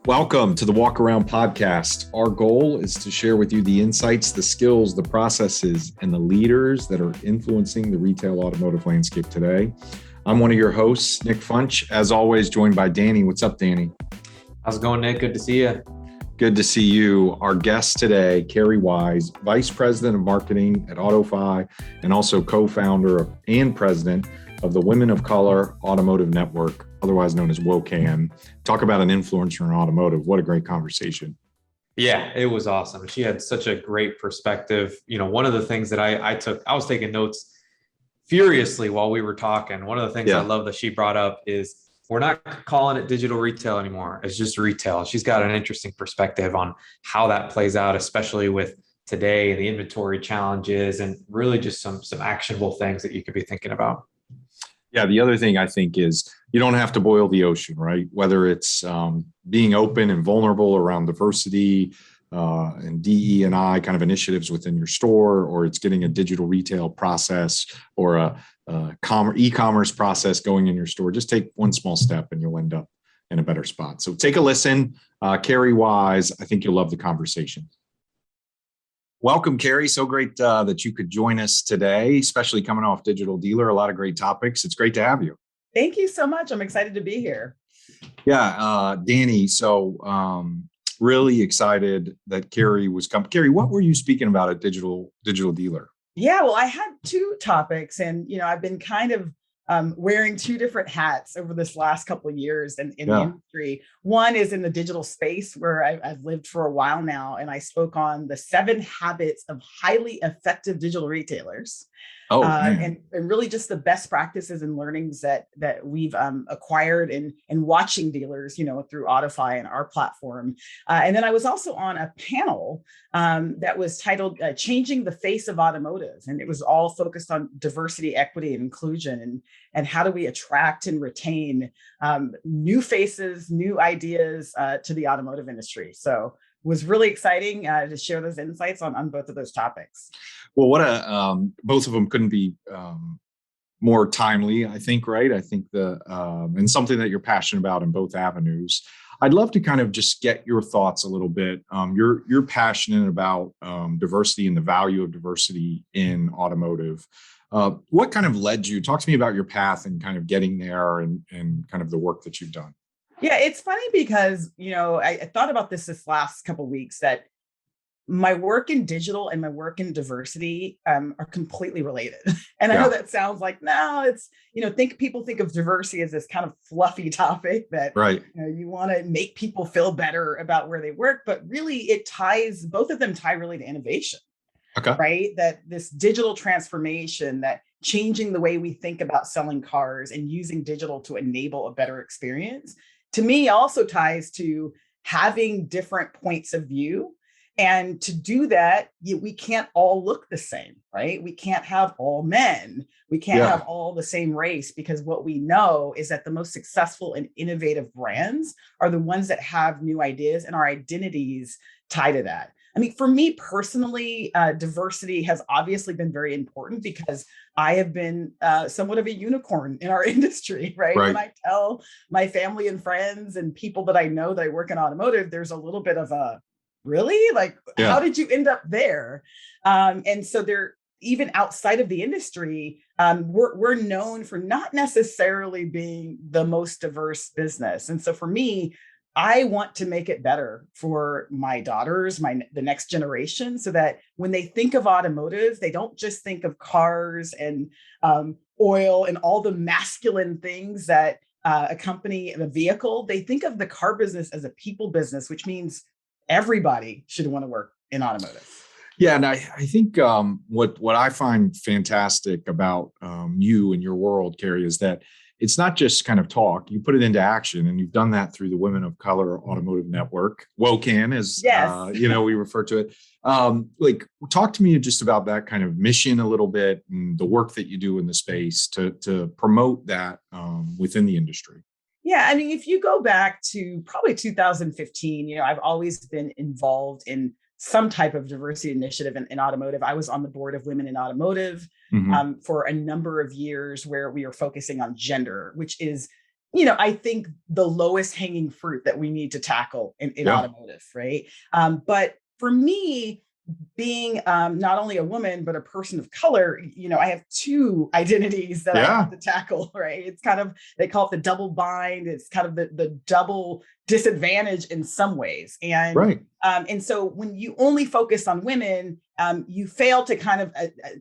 Welcome to the Walk Around Podcast. Our goal is to share with you the insights, the skills, the processes, and the leaders that are influencing the retail automotive landscape today. I'm one of your hosts, Nick Funch, as always, joined by Danny. What's up, Danny? How's it going, Nick? Good to see you. Good to see you. Our guest today, Kerri Wise, Vice President of Marketing at AutoFi, and also co-founder and president of the Women of Color Automotive Network, otherwise known as WOCAN. Talk about an influencer in automotive. What a great conversation. Yeah, it was awesome. She had such a great perspective. You know, one of the things that I was taking notes furiously while we were talking. One of the things I love that she brought up is we're not calling it digital retail anymore. It's just retail. She's got an interesting perspective on how that plays out, especially with today, the inventory challenges, and really just some actionable things that you could be thinking about. Yeah, the other thing I think is you don't have to boil the ocean, right? Whether it's being open and vulnerable around diversity and DE&I kind of initiatives within your store, or it's getting a digital retail process or a e-commerce process going in your store. Just take one small step and you'll end up in a better spot. So take a listen. Kerri Wise, I think you'll love the conversation. Welcome, Kerri. So great that you could join us today, especially coming off Digital Dealer. A lot of great topics. It's great to have you. Thank you so much. I'm excited to be here. Yeah, Danny. So really excited that Kerri was coming. Kerri, what were you speaking about at Digital Dealer? Yeah, well, I had two topics, and I've been kind of wearing two different hats over this last couple of years in the industry. One is in the digital space where I've lived for a while now, and I spoke on the 7 habits of highly effective digital retailers. And really just the best practices and learnings that we've acquired in watching dealers, through AutoFi and our platform. And then I was also on a panel that was titled Changing the Face of Automotive. And it was all focused on diversity, equity, and inclusion, and how do we attract and retain new faces, new ideas to the automotive industry. So it was really exciting to share those insights on both of those topics. Well, both of them couldn't be more timely, I think, right? I think and something that you're passionate about in both avenues. I'd love to kind of just get your thoughts a little bit. You're passionate about diversity and the value of diversity in automotive. What kind of led you? Talk to me about your path and kind of getting there and kind of the work that you've done. Yeah, it's funny because, I thought about this last couple of weeks that my work in digital and my work in diversity are completely related. And I know that sounds like, no, it's, people think of diversity as this kind of fluffy topic that you want to make people feel better about where they work. But really both of them tie really to innovation. Okay. Right? That this digital transformation, that changing the way we think about selling cars and using digital to enable a better experience, to me also ties to having different points of view. And to do that, we can't all look the same, right? We can't have all men. We can't have all the same race, because what we know is that the most successful and innovative brands are the ones that have new ideas, and our identities tie to that. I mean, for me personally, diversity has obviously been very important because I have been somewhat of a unicorn in our industry, right? When I tell my family and friends and people that I know that I work in automotive, there's a little bit of a, really? How did you end up there? And so even outside of the industry, we're known for not necessarily being the most diverse business. And so for me, I want to make it better for my daughters, the next generation, so that when they think of automotive, they don't just think of cars and oil and all the masculine things that accompany the vehicle. They think of the car business as a people business, which means everybody should want to work in automotive. Yeah, and I think what I find fantastic about you and your world, Kerri, is that it's not just kind of talk. You put it into action, and you've done that through the Women of Color Automotive Network, WOCAN, as we refer to it. Talk to me just about that kind of mission a little bit, and the work that you do in the space to promote that within the industry. Yeah, I mean, if you go back to probably 2015, I've always been involved in some type of diversity initiative in automotive. I was on the board of Women in Automotive for a number of years, where we are focusing on gender, which is I think the lowest hanging fruit that we need to tackle in Yeah. automotive, right? But for me, being not only a woman, but a person of color, I have two identities that I Yeah. have to tackle, right? It's kind of, they call it the double bind. It's kind of the double disadvantage in some ways. Right. And so when you only focus on women, you fail to kind of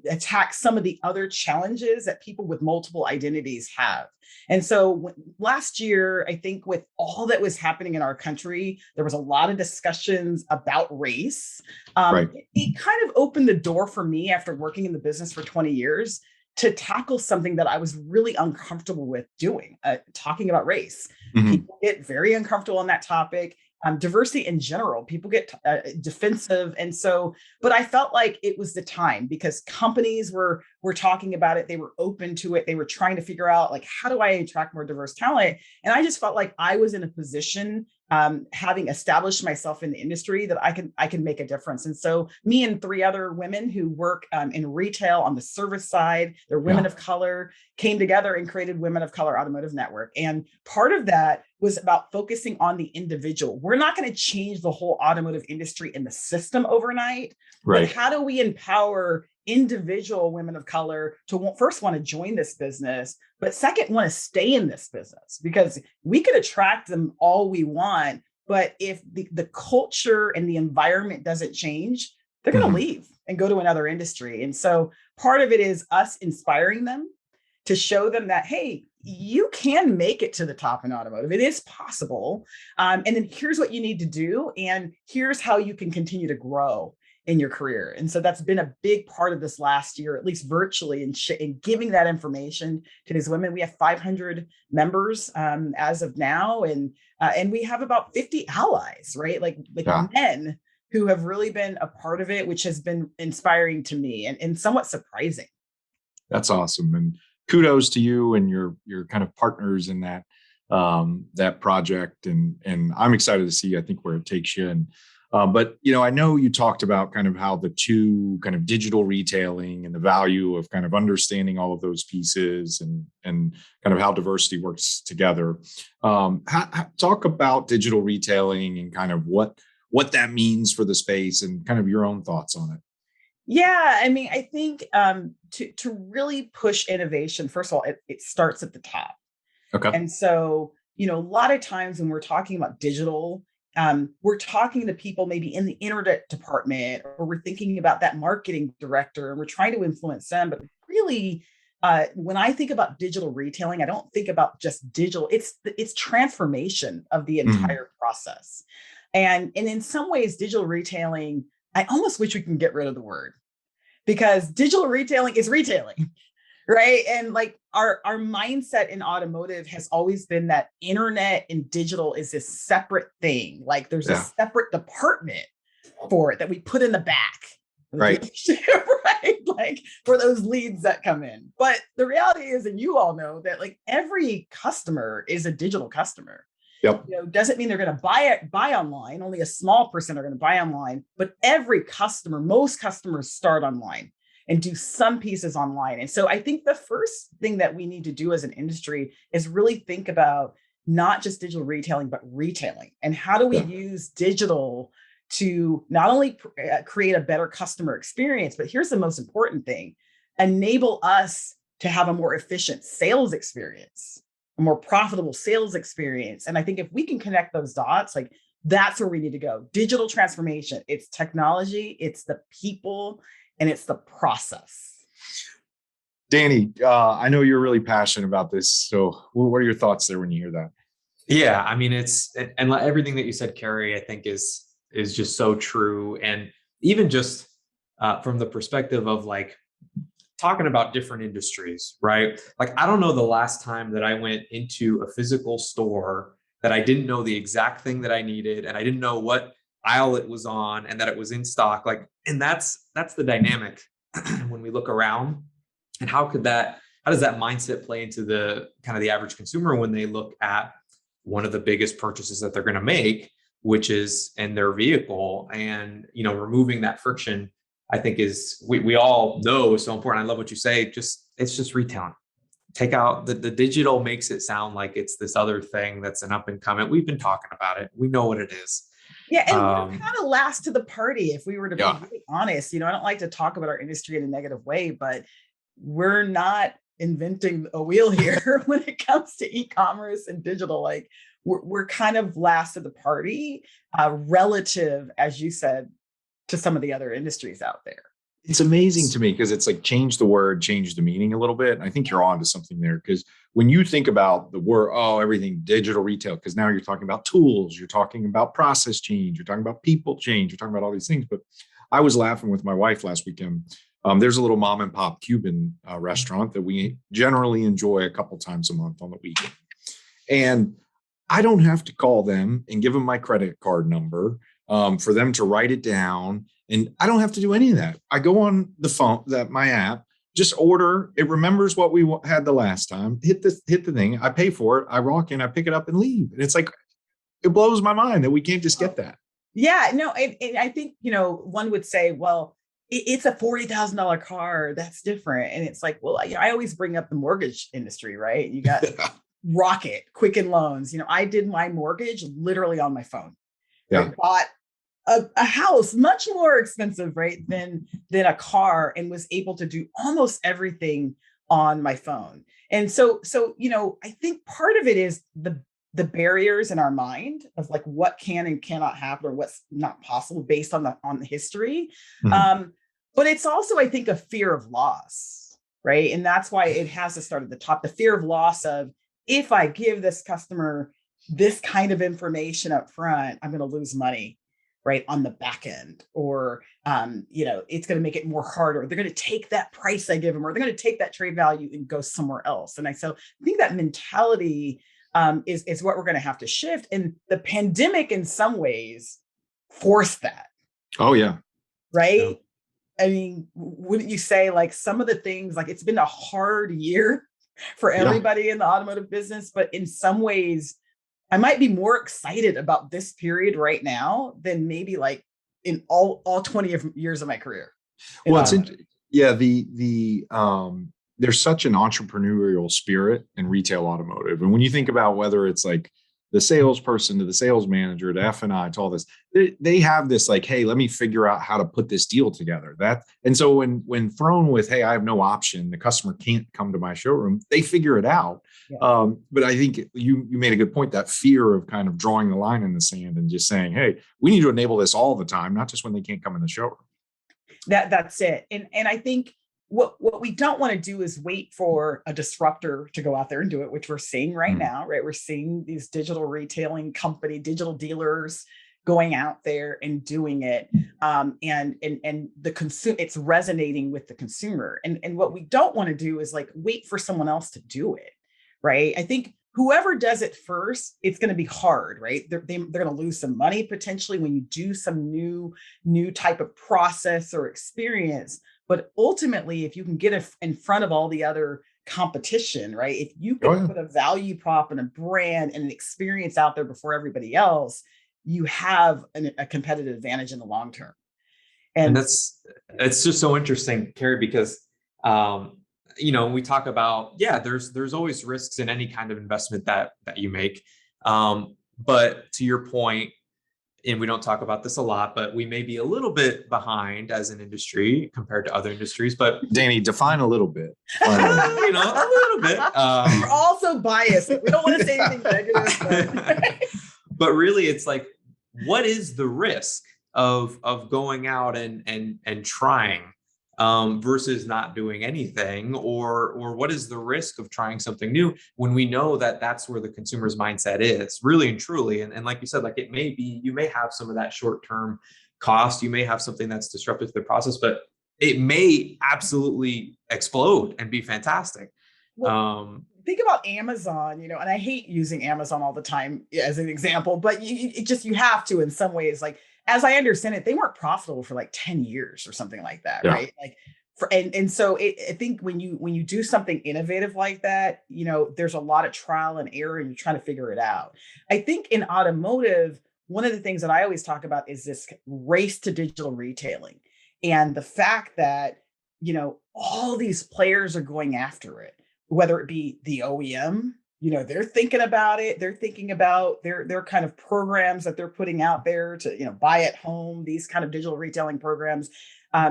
attack some of the other challenges that people with multiple identities have. And so last year, I think with all that was happening in our country, there was a lot of discussions about race. Right. It kind of opened the door for me after working in the business for 20 years to tackle something that I was really uncomfortable with doing, talking about race. Mhm. People get very uncomfortable on that topic. Diversity in general, people get defensive. And so, but I felt like it was the time because companies were talking about it. They were open to it. They were trying to figure out like, how do I attract more diverse talent? And I just felt like I was in a position, having established myself in the industry, that I can make a difference. And so me and three other women who work in retail on the service side, they're women of color, came together and created Women of Color Automotive Network. And part of that was about focusing on the individual. We're not going to change the whole automotive industry and the system overnight, Right. but how do we empower individual women of color to first want to join this business, but second, want to stay in this business? Because we could attract them all we want, but if the culture and the environment doesn't change, they're going to leave and go to another industry. And so part of it is us inspiring them to show them that, hey, you can make it to the top in automotive. It is possible. And then here's what you need to do. And here's how you can continue to grow in your career. And so that's been a big part of this last year, at least virtually, in giving that information to these women. We have 500 members as of now. And we have about 50 allies, right? Like men who have really been a part of it, which has been inspiring to me and somewhat surprising. That's awesome. And kudos to you and your kind of partners in that project. And I'm excited to see, I think, where it takes you. And but I know you talked about kind of how the two kind of digital retailing and the value of kind of understanding all of those pieces and kind of how diversity works together. Talk about digital retailing and kind of what that means for the space and kind of your own thoughts on it. Yeah, I mean, I think to really push innovation, first of all, it starts at the top. Okay. And so, a lot of times when we're talking about digital, we're talking to people maybe in the internet department, or we're thinking about that marketing director and we're trying to influence them. But really, when I think about digital retailing, I don't think about just digital. It's transformation of the entire process. And in some ways, digital retailing, I almost wish we can get rid of the word, because digital retailing is retailing, right? And like our mindset in automotive has always been that internet and digital is this separate thing. Like there's a separate department for it that we put in the back. Right. Right. Like for those leads that come in. But the reality is, and you all know that like every customer is a digital customer. Yep. Doesn't mean they're going to buy online. Only a small percent are going to buy online, but every customer, most customers start online and do some pieces online. And so I think the first thing that we need to do as an industry is really think about not just digital retailing, but retailing. And how do we use digital to not only create a better customer experience, but here's the most important thing, enable us to have a more efficient sales experience, a more profitable sales experience. And I think if we can connect those dots, like that's where we need to go. Digital transformation, it's technology, it's the people, and it's the process. Danny, I know you're really passionate about this. So what are your thoughts there when you hear that? Yeah, I mean, and everything that you said, Kerri, I think is just so true. And even just from the perspective of like talking about different industries, right? Like, I don't know the last time that I went into a physical store that I didn't know the exact thing that I needed, and I didn't know what aisle it was on and that it was in stock. Like, and that's the dynamic when we look around. And how does that mindset play into the kind of the average consumer when they look at one of the biggest purchases that they're going to make, which is in their vehicle? And, removing that friction, I think we all know is so important. I love what you say. It's just retailing. take out the digital makes it sound like it's this other thing that's an up and coming. We've been talking about it. We know what it is. Yeah, and we're kind of last to the party, if we were to be really honest. I don't like to talk about our industry in a negative way, but we're not inventing a wheel here when it comes to e-commerce and digital. Like we're kind of last to the party relative, as you said, to some of the other industries out there. It's amazing to me because it's like change the word, change the meaning a little bit. I think you're on to something there, because when you think about the word, everything digital retail, because now you're talking about tools, you're talking about process change, you're talking about people change, you're talking about all these things. But I was laughing with my wife last weekend. There's a little mom and pop Cuban restaurant that we generally enjoy a couple times a month on the weekend. And I don't have to call them and give them my credit card number for them to write it down. And I don't have to do any of that. I go on the phone, my app, just order. It remembers what we had the last time. Hit the thing. I pay for it. I walk in. I pick it up and leave. And it's like, it blows my mind that we can't just get that. Yeah, no, I think one would say, well, it's a $40,000 car. That's different. And it's like, well, I always bring up the mortgage industry, right? You got Rocket, Quicken Loans. I did my mortgage literally on my phone. Yeah. I bought a house much more expensive, right, than a car, and was able to do almost everything on my phone. And so I think part of it is the barriers in our mind of like what can and cannot happen or what's not possible based on the history. Mm-hmm. But it's also, I think, a fear of loss, right? And that's why it has to start at the top. The fear of loss of, if I give this customer this kind of information up front, I'm going to lose money, right, on the back end, or it's going to make it more harder. They're going to take that price I give them, or they're going to take that trade value and go somewhere else. And so I think that mentality is what we're going to have to shift. And the pandemic, in some ways, forced that. Oh yeah, right. Yeah. I mean, wouldn't you say, like, some of the things, like, it's been a hard year for everybody in the automotive business, but in some ways, I might be more excited about this period right now than maybe like in all 20 years of my career. Well, there's such an entrepreneurial spirit in retail automotive. And when you think about whether it's like the salesperson to the sales manager to F&I to all this, they have this like, hey, let me figure out how to put this deal together. And so when thrown with, hey, I have no option, the customer can't come to my showroom, they figure it out. Yeah. But I think you made a good point, that fear of kind of drawing the line in the sand and just saying, hey, we need to enable this all the time, not just when they can't come in the showroom. That's it. And I think what we don't want to do is wait for a disruptor to go out there and do it, which we're seeing right now, right? We're seeing these digital retailing digital dealers going out there and doing it. And the consumer, it's resonating with the consumer. And what we don't want to do is like wait for someone else to do it, right? I think whoever does it first, it's going to be hard, right? They're going to lose some money potentially when you do some new type of process or experience. But ultimately, if you can get in front of all the other competition, right? If you can put a value prop and a brand and an experience out there before everybody else, you have a competitive advantage in the long term. And it's just so interesting, Kerri, because we talk about, there's always risks in any kind of investment that you make. But to your point, and we don't talk about this a lot, but we may be a little bit behind as an industry compared to other industries. But Danny, define a little bit. A little bit. We're also biased. We don't want to say anything negative. But really, it's like, what is the risk of going out and trying versus not doing anything, or what is the risk of trying something new when we know that that's where the consumer's mindset is really and truly. And like you said, like, it may be, you may have some of that short-term cost, you may have something that's disruptive to the process, but it may absolutely explode and be fantastic. Think about Amazon, and I hate using Amazon all the time as an example, but you have to in some ways. Like, as I understand it, they weren't profitable for like 10 years or something like that, right? Like, and so I think when you do something innovative like that, there's a lot of trial and error, and you're trying to figure it out. I think in automotive, one of the things that I always talk about is this race to digital retailing, and the fact that all these players are going after it. whether it be the OEM, they're thinking about it. They're thinking about their kind of programs that they're putting out there to, buy at home, these kind of digital retailing programs.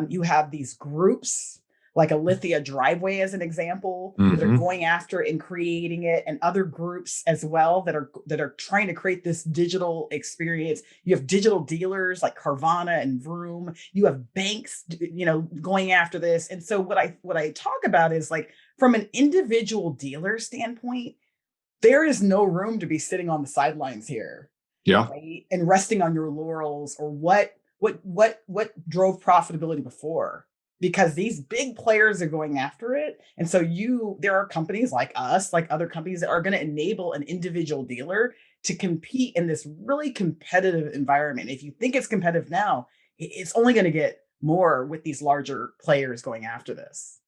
You have these groups like a Lithia Driveway as an example, that are going after and creating it, and other groups as well that are trying to create this digital experience. You have digital dealers like Carvana and Vroom. You have banks, going after this. And so what I talk about is like, from an individual dealer standpoint, there is no room to be sitting on the sidelines here. Yeah. Right? And resting on your laurels, or what drove profitability before, because these big players are going after it. And so there are companies like us, like other companies, that are going to enable an individual dealer to compete in this really competitive environment. If you think it's competitive now, it's only going to get more with these larger players going after this.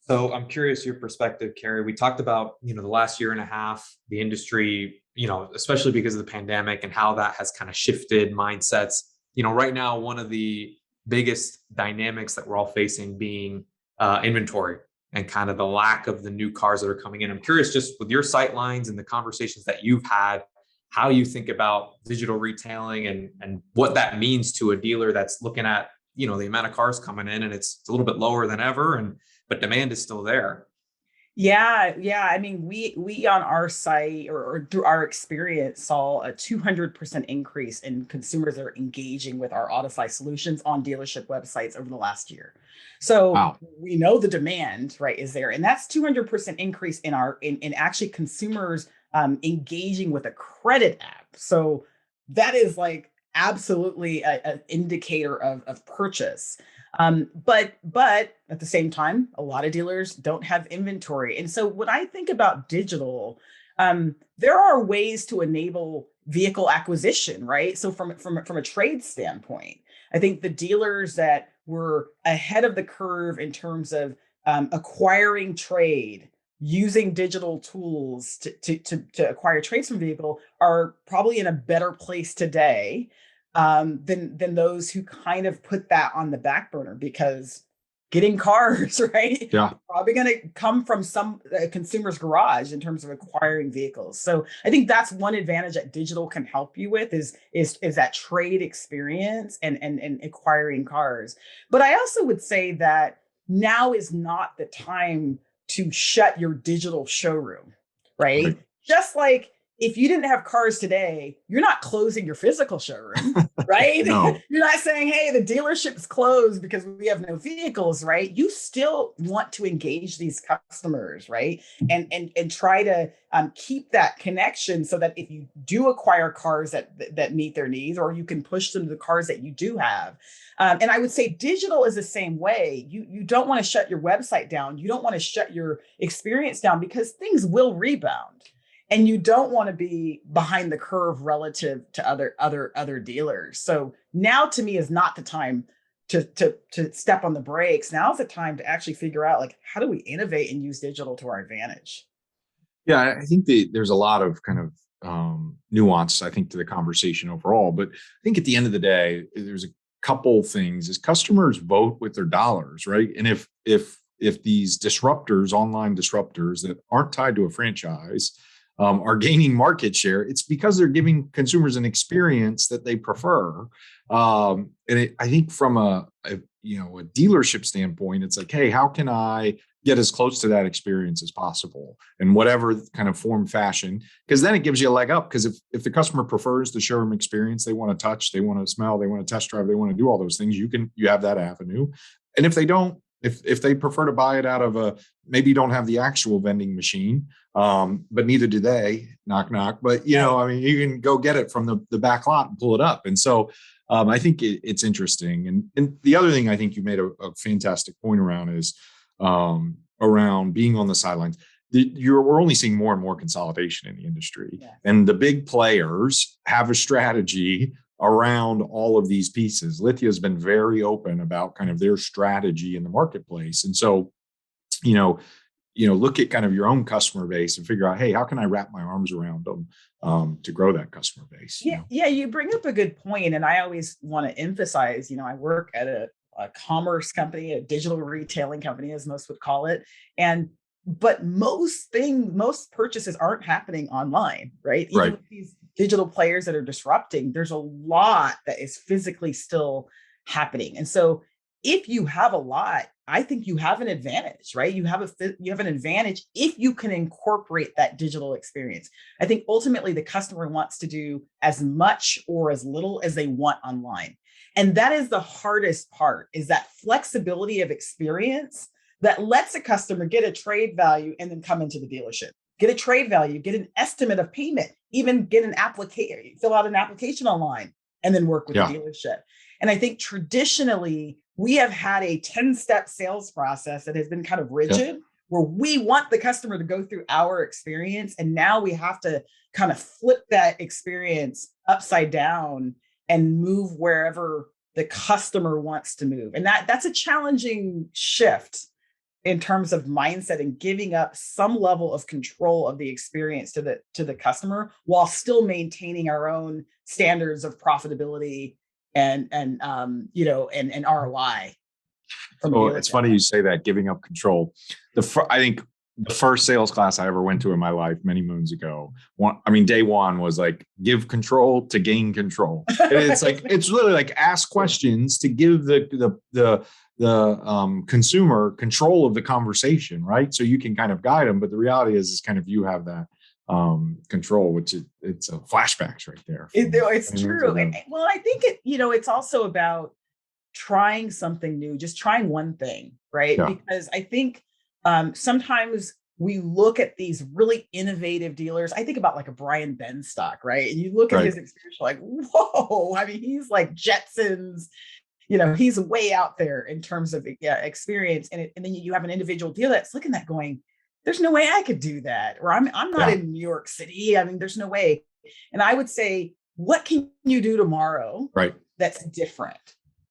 So I'm curious your perspective, Kerri. We talked about, the last year and a half, the industry, especially because of the pandemic and how that has kind of shifted mindsets. Right now, one of the biggest dynamics that we're all facing being inventory and kind of the lack of the new cars that are coming in. I'm curious, just with your sight lines and the conversations that you've had, how you think about digital retailing and what that means to a dealer that's looking at, the amount of cars coming in, and it's a little bit lower than ever, but demand is still there. Yeah. I mean, we on our site or through our experience saw a 200% increase in consumers that are engaging with our AutoFi solutions on dealership websites over the last year. So Wow. We know the demand, right, is there, and that's 200% increase in actually consumers engaging with a credit app. So that is like absolutely an indicator of purchase. But at the same time, a lot of dealers don't have inventory. And so when I think about digital, there are ways to enable vehicle acquisition, right? So from a trade standpoint, I think the dealers that were ahead of the curve in terms of acquiring trade, using digital tools to acquire trades from vehicle, are probably in a better place today than those who kind of put that on the back burner, because getting cars, right? Yeah. Probably going to come from some consumer's garage in terms of acquiring vehicles. So I think that's one advantage that digital can help you with is that trade experience and acquiring cars. But I also would say that now is not the time to shut your digital showroom, right? Just like if you didn't have cars today, you're not closing your physical showroom, right? No. You're not saying, hey, the dealership's closed because we have no vehicles, right? You still want to engage these customers, right? And try to keep that connection so that if you do acquire cars that meet their needs, or you can push them to the cars that you do have. And I would say digital is the same way. You don't want to shut your website down. You don't want to shut your experience down, because things will rebound. And you don't want to be behind the curve relative to other dealers. So now, to me, is not the time to step on the brakes. Now is the time to actually figure out, like, how do we innovate and use digital to our advantage? Yeah, I think there's a lot of kind of nuance, I think, to the conversation overall. But I think at the end of the day, there's a couple things. Is customers vote with their dollars, right? And if these disruptors, online disruptors that aren't tied to a franchise, are gaining market share, it's because they're giving consumers an experience that they prefer. I think from a dealership standpoint, it's like, hey, how can I get as close to that experience as possible in whatever kind of form, fashion? Because then it gives you a leg up. Because if the customer prefers the showroom experience, they want to touch, they want to smell, they want to test drive, they want to do all those things, you have that avenue. And if they don't, if they prefer to buy it out of maybe you don't have the actual vending machine, but neither do they, knock, knock. But, you can go get it from the back lot and pull it up. And so I think it's interesting. And the other thing I think you made a fantastic point around is around being on the sidelines. We're only seeing more and more consolidation in the industry. Yeah. And the big players have a strategy around all of these pieces. Lithia has been very open about kind of their strategy in the marketplace. And so, look at kind of your own customer base and figure out, hey, how can I wrap my arms around them to grow that customer base? Yeah, you bring up a good point. And I always want to emphasize, I work at a commerce company, a digital retailing company, as most would call it. And But most purchases aren't happening online, right? Even with these digital players that are disrupting, there's a lot that is physically still happening. And so if you have a lot, I think you have an advantage, right? You have an advantage if you can incorporate that digital experience. I think ultimately the customer wants to do as much or as little as they want online. And that is the hardest part, is that flexibility of experience that lets a customer get a trade value and then come into the dealership, get a trade value, get an estimate of payment, even get an application, fill out an application online, and then work with the dealership. And I think traditionally we have had a 10-step sales process that has been kind of rigid, where we want the customer to go through our experience. And now we have to kind of flip that experience upside down and move wherever the customer wants to move. And that's a challenging shift in terms of mindset and giving up some level of control of the experience to the customer, while still maintaining our own standards of profitability and ROI. Oh, it's funny you say that, giving up control. I think the first sales class I ever went to in my life many moons ago, day one was like, give control to gain control. And it's like, it's literally like ask questions to give the consumer control of the conversation, right? So you can kind of guide them. But the reality is kind of you have that control, which it's a flashbacks right there. It's true. And well, I think it's also about trying something new, just trying one thing, right? Yeah. Because I think sometimes we look at these really innovative dealers. I think about like a Brian Benstock, right? And you look at his experience, you're like, whoa, I mean, he's like Jetsons, he's way out there in terms of experience. And then you have an individual dealer that's looking at going, there's no way I could do that. Or I'm not in New York City. I mean, there's no way. And I would say, what can you do tomorrow that's different?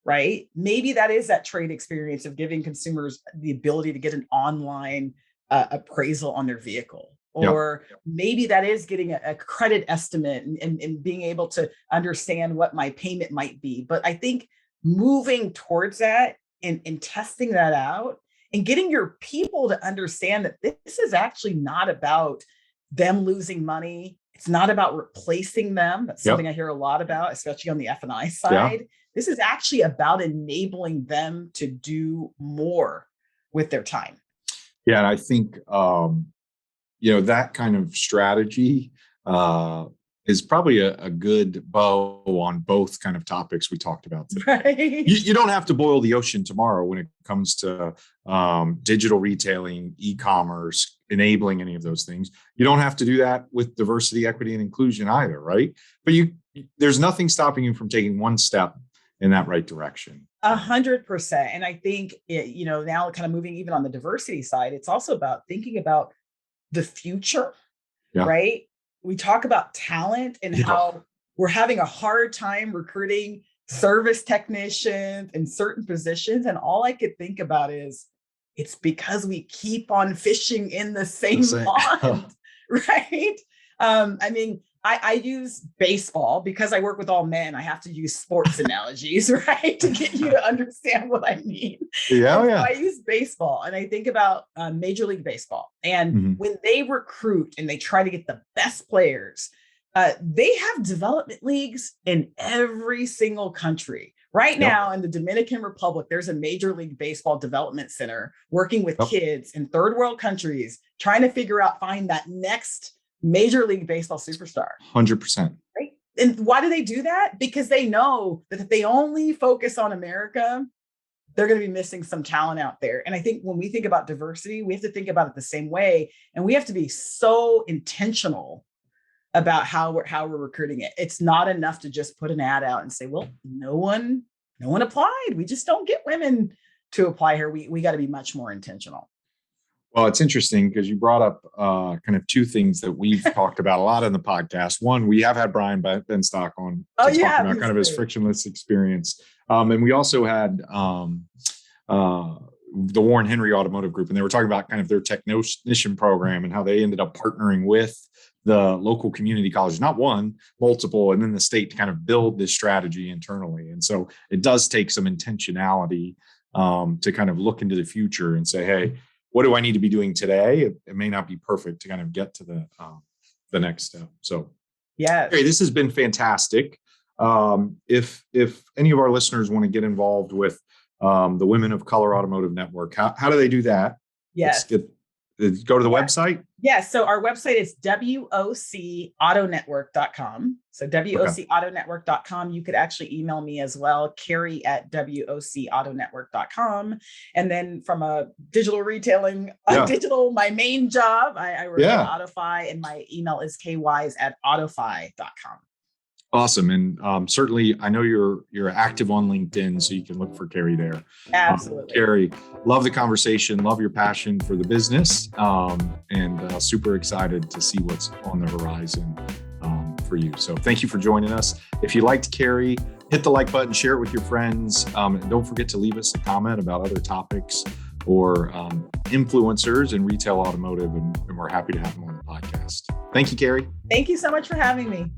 Right? Maybe that is that trade experience of giving consumers the ability to get an online appraisal on their vehicle. Or maybe that is getting a credit estimate and being able to understand what my payment might be. But I think moving towards that and testing that out and getting your people to understand that this is actually not about them losing money. It's not about replacing them. That's something I hear a lot about, especially on the F&I side. This is actually about enabling them to do more with their time. Yeah, and I think that kind of strategy is probably a good bow on both kind of topics we talked about today. Right. You don't have to boil the ocean tomorrow when it comes to digital retailing, e-commerce, enabling any of those things. You don't have to do that with diversity, equity, and inclusion either, right? But there's nothing stopping you from taking one step in that right direction. 100%. And I think, now kind of moving even on the diversity side, it's also about thinking about the future, right? We talk about talent and how we're having a hard time recruiting service technicians in certain positions. And all I could think about is, it's because we keep on fishing in the same pond, right? I use baseball because I work with all men. I have to use sports analogies, right? To get you to understand what I mean. So I use baseball and I think about Major League Baseball. And when they recruit and they try to get the best players, they have development leagues in every single country. Right now in the Dominican Republic, there's a Major League Baseball development center working with kids in third world countries, trying to find that next Major League Baseball superstar. 100%. Right. And why do they do that? Because they know that if they only focus on America, they're going to be missing some talent out there. And I think when we think about diversity, we have to think about it the same way. And we have to be so intentional about how we're recruiting it. It's not enough to just put an ad out and say, well, no one applied. We just don't get women to apply here. We got to be much more intentional. Well, it's interesting because you brought up kind of two things that we've talked about a lot in the podcast. One, we have had Brian Benstock on to talk about kind of his frictionless experience. And we also had the Warren Henry Automotive Group, and they were talking about kind of their technician program and how they ended up partnering with the local community colleges, not one, multiple, and then the state to kind of build this strategy internally. And so it does take some intentionality to kind of look into the future and say, hey, what do I need to be doing today? It may not be perfect to kind of get to the next step. So yeah, this has been fantastic. If any of our listeners want to get involved with the Women of Color Automotive Network, how do they do that? Yes. Go to the website. Yes. So our website is WOCAutonetwork.com. So WOCautonetwork.com. You could actually email me as well, Kerri at WOCautonetwork.com. And then from a digital retailing, my main job, I work at AutoFi, and my email is kwise@autofi.com. Awesome. And certainly, I know you're active on LinkedIn, so you can look for Kerri there. Absolutely. Kerri, love the conversation, love your passion for the business, and super excited to see what's on the horizon for you. So thank you for joining us. If you liked Kerri, hit the like button, share it with your friends, and don't forget to leave us a comment about other topics or influencers in retail automotive, and we're happy to have them on the podcast. Thank you, Kerri. Thank you so much for having me.